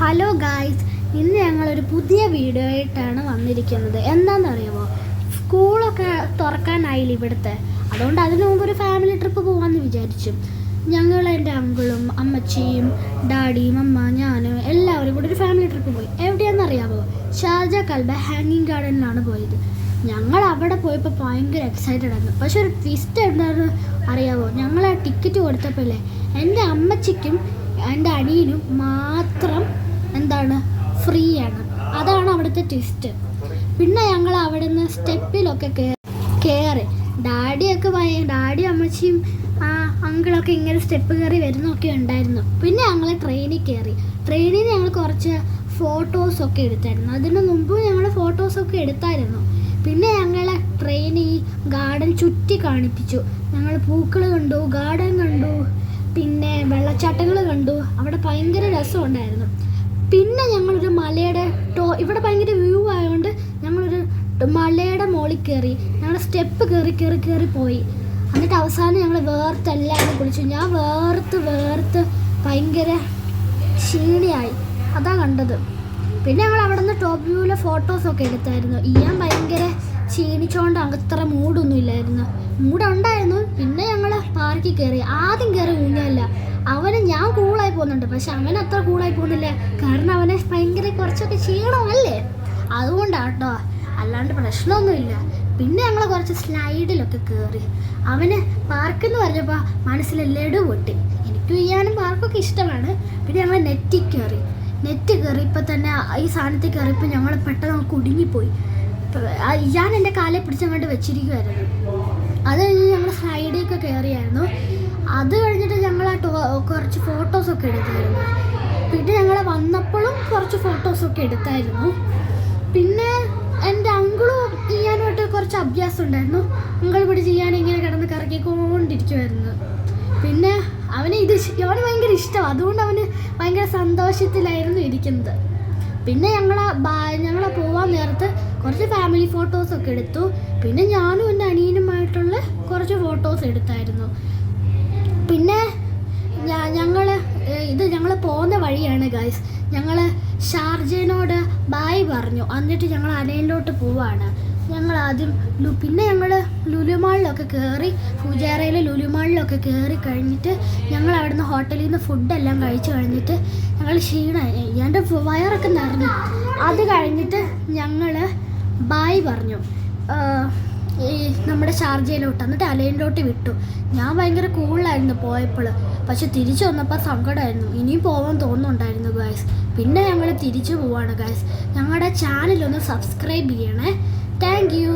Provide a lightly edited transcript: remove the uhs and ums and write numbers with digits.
Hello guys, ഇന്ന് ഞങ്ങളൊരു പുതിയ വീഡിയോ ആയിട്ടാണ് വന്നിരിക്കുന്നത്. എന്താണെന്നറിയാമോ, സ്കൂളൊക്കെ തുറക്കാനായില്ല ഇവിടുത്തെ. അതുകൊണ്ട് അതിനു മുമ്പ് ഒരു ഫാമിലി ട്രിപ്പ് പോകാമെന്ന് വിചാരിച്ചു. ഞങ്ങൾ എൻ്റെ അങ്കിളും അമ്മച്ചിയും ഡാഡിയും അമ്മ ഞാനും എല്ലാവരും കൂടി ഒരു ഫാമിലി ട്രിപ്പ് പോയി. എവിടെയാണെന്നറിയാമോ, ഷാർജ കൽബ ഹാങ്ങിങ് ഗാർഡനിലാണ് പോയത്. ഞങ്ങൾ അവിടെ പോയപ്പോൾ ഭയങ്കര എക്സൈറ്റഡ് ആയിരുന്നു. പക്ഷെ ഒരു ട്വിസ്റ്റ് എന്താണെന്ന് അറിയാമോ, ഞങ്ങൾ ആ ടിക്കറ്റ് കൊടുത്തപ്പോഴേ എൻ്റെ അമ്മച്ചിക്കും എൻ്റെ അനിയനും മാത്രം ഫ്രീ ആണ്. അതാണ് അവിടുത്തെ ട്വിസ്റ്റ്. പിന്നെ ഞങ്ങൾ അവിടെ നിന്ന് സ്റ്റെപ്പിലൊക്കെ കയറി. ഡാഡിയും അമ്മച്ചിയും അങ്കിളൊക്കെ ഇങ്ങനെ സ്റ്റെപ്പ് കയറി വരുന്നൊക്കെ ഉണ്ടായിരുന്നു. പിന്നെ ഞങ്ങൾ ട്രെയിനിൽ കയറി. ട്രെയിനിൽ ഞങ്ങൾ കുറച്ച് ഫോട്ടോസൊക്കെ എടുത്തായിരുന്നു. അതിന് മുമ്പ് ഞങ്ങൾ ഫോട്ടോസൊക്കെ എടുത്തായിരുന്നു. പിന്നെ ഞങ്ങൾ ട്രെയിനിൽ ഗാർഡൻ ചുറ്റി കാണിപ്പിച്ചു. ഞങ്ങൾ പൂക്കൾ കണ്ടു, ഗാർഡൻ കണ്ടു, പിന്നെ വെള്ളച്ചാട്ടങ്ങൾ കണ്ടു. അവിടെ ഭയങ്കര രസമുണ്ടായിരുന്നു. പിന്നെ ഞങ്ങളൊരു മലയുടെ ഇവിടെ ഭയങ്കര വ്യൂ ആയതുകൊണ്ട് ഞങ്ങളൊരു മലയുടെ മുകളിൽ കയറി. ഞങ്ങൾ സ്റ്റെപ്പ് കയറി പോയി. എന്നിട്ട് അവസാനം ഞങ്ങൾ എല്ലാവരും കുളിച്ചു. ഞാൻ വേർത്ത് ഭയങ്കര ക്ഷീണിയായി. അതാ കണ്ടത്. പിന്നെ ഞങ്ങൾ അവിടെ നിന്ന് ടോപ്പ് വ്യൂവിലെ ഫോട്ടോസൊക്കെ എടുത്തായിരുന്നു. ഭയങ്കര ക്ഷീണിച്ചുകൊണ്ട് അത്ര മൂടൊന്നും ഇല്ലായിരുന്നു. മൂടുണ്ടായിരുന്നു. പിന്നെ ഞങ്ങൾ പാർക്കിൽ കയറി. ആദ്യം കയറി ഊഞ്ഞല്ല. ഞാൻ കൂളായി പോകുന്നുണ്ട്, പക്ഷെ അവൻ അത്ര കൂളായി പോകുന്നില്ല. കാരണം അവനെ ഭയങ്കര കുറച്ചൊക്കെ ക്ഷീണമല്ലേ, അതുകൊണ്ടാട്ടോ, അല്ലാണ്ട് പ്രശ്നമൊന്നുമില്ല. പിന്നെ ഞങ്ങൾ കുറച്ച് സ്ലൈഡിലൊക്കെ കയറി. അവന് പാർക്കെന്ന് പറഞ്ഞപ്പോൾ മനസ്സിൽ ലഡു പൊട്ടി. എനിക്ക് ചെയ്യാനും പാർക്കൊക്കെ ഇഷ്ടമാണ്. പിന്നെ ഞങ്ങൾ നെറ്റ് കയറിയപ്പോൾ തന്നെ ഈ സാധനത്തിൽ കയറിയപ്പോൾ ഞങ്ങൾ പെട്ടെന്ന് കുടുങ്ങിപ്പോയി. ഞാൻ എൻ്റെ കാലെ പിടിച്ചങ്ങോട്ട് വെച്ചിരിക്കുമായിരുന്നു. അത് കഴിഞ്ഞ് ഞങ്ങൾ സ്ലൈഡിലൊക്കെ കയറിയായിരുന്നു. അത് കഴിഞ്ഞിട്ട് ഞങ്ങൾ കുറച്ച് ഫോട്ടോസൊക്കെ എടുത്തായിരുന്നു. പിന്നെ ഞങ്ങൾ വന്നപ്പോഴും കുറച്ച് ഫോട്ടോസൊക്കെ എടുത്തായിരുന്നു. പിന്നെ എൻ്റെ അങ്കിളും ചെയ്യാനായിട്ട് കുറച്ച് അഭ്യാസം ഉണ്ടായിരുന്നു. അങ്കിൾ ഇവിടെ ചെയ്യാൻ ഇങ്ങനെ കിടന്ന് കറക്കിക്കൊണ്ടിരിക്കുമായിരുന്നു. പിന്നെ അവന് ഭയങ്കര ഇഷ്ടമാണ്. അതുകൊണ്ട് അവന് ഭയങ്കര സന്തോഷത്തിലായിരുന്നു ഇരിക്കുന്നത്. പിന്നെ ഞങ്ങൾ പോകാൻ നേരത്ത് കുറച്ച് ഫാമിലി ഫോട്ടോസൊക്കെ എടുത്തു. പിന്നെ ഞാനും എൻ്റെ അനിയനുമായിട്ടുള്ള കുറച്ച് ഫോട്ടോസ് എടുത്തായിരുന്നു. പിന്നെ ഞങ്ങൾ പോകുന്ന വഴിയാണ് ഗൈസ്. ഞങ്ങൾ ഷാർജനോട് ബായ് പറഞ്ഞു. എന്നിട്ട് ഞങ്ങൾ അനയിലോട്ട് പോവാണ്. പിന്നെ ഞങ്ങൾ ലുലുമാളിലൊക്കെ കയറി. ഫുജാറയിലെ ലുലുമാളിലൊക്കെ കയറി കഴിഞ്ഞിട്ട് ഞങ്ങൾ അവിടുന്ന് ഹോട്ടലിൽ നിന്ന് ഫുഡെല്ലാം കഴിച്ച് കഴിഞ്ഞിട്ട് ഞങ്ങൾ ക്ഷീണമായി. എൻ്റെ വയറൊക്കെ നിറഞ്ഞു. അത് കഴിഞ്ഞിട്ട് ഞങ്ങൾ ബായ് പറഞ്ഞു നമ്മുടെ ഷാർജയിലോട്ട്. എന്നിട്ട് അലൈനിലോട്ട് വിട്ടു. ഞാൻ ഭയങ്കര കൂളായിരുന്നു പോയപ്പോൾ. പക്ഷെ തിരിച്ചു വന്നപ്പോൾ സങ്കടമായിരുന്നു. ഇനിയും പോകാൻ തോന്നുന്നുണ്ടായിരുന്നു ഗായ്സ്. പിന്നെ ഞങ്ങൾ തിരിച്ചു പോവാണ് ഗായ്സ്. ഞങ്ങളുടെ ചാനലൊന്ന് സബ്സ്ക്രൈബ് ചെയ്യണേ. Thank you.